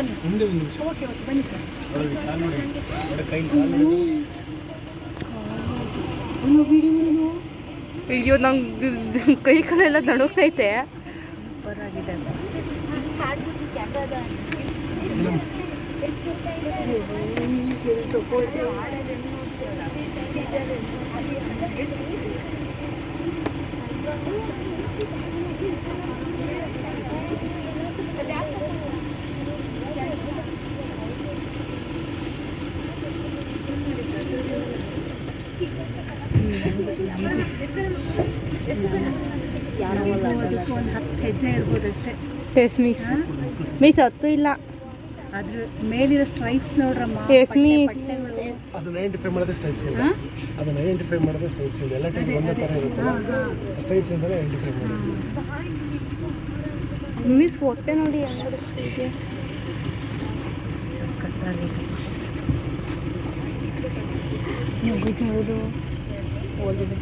ಮುಂದೆ ಒಂದು ನಿಮಿಷ. ಓಕೆ ಬನ್ನಿ ಸರ್. ಅಯ್ಯೋ ನಂಗೆ ಕೈ ಕಾಲೆಲ್ಲ ದಣುಗ್ತೈತೆ. ಸೂಪರ್ ಆಗಿದೆ. ಅದಕ್ಕೂ ಒಂದು 10 ಹೆಜ್ಜೆ ಇರ್ಬೋದು ಅಷ್ಟೇ. ಎಸ್ ಮಿಸ್ ಮಿಸ್ ಹತ್ತು ಇಲ್ಲ. ಅದ್ರ ಮೇಲಿರೋ ಸ್ಟ್ರೈಪ್ಸ್ ನೋಡ್ರಮ್ಮ. ಎಸ್ ಮಿಸ್ ಅದನ್ನ ಐಡೆಂಟಿಫೈ ಮಾಡೋದೇ ಸ್ಟೈಪ್ಸ್ ಇಲ್ಲ. ಅದನ್ನ ಐಡೆಂಟಿಫೈ ಮಾಡೋದೇ ಸ್ಟೈಪ್ಸ್ ಇಲ್ಲ. ಎಲ್ಲ ಟೈಪ್ ಒಂದೇ ಥರ ಇರುತ್ತಲ್ಲ, ಸ್ಟೈಪ್ಸ್ ಇಂದಲೇ ಐಡೆಂಟಿಫೈ ಮಾಡೋದು. ಮಿಸ್ ಹೊಟ್ಟೆ ನೋಡಿ ಹೆಂಗಿದೆ. ಸಖತ್ತಾಗಿದೆ. ನೋಡು ಹೋಗಿದೆ.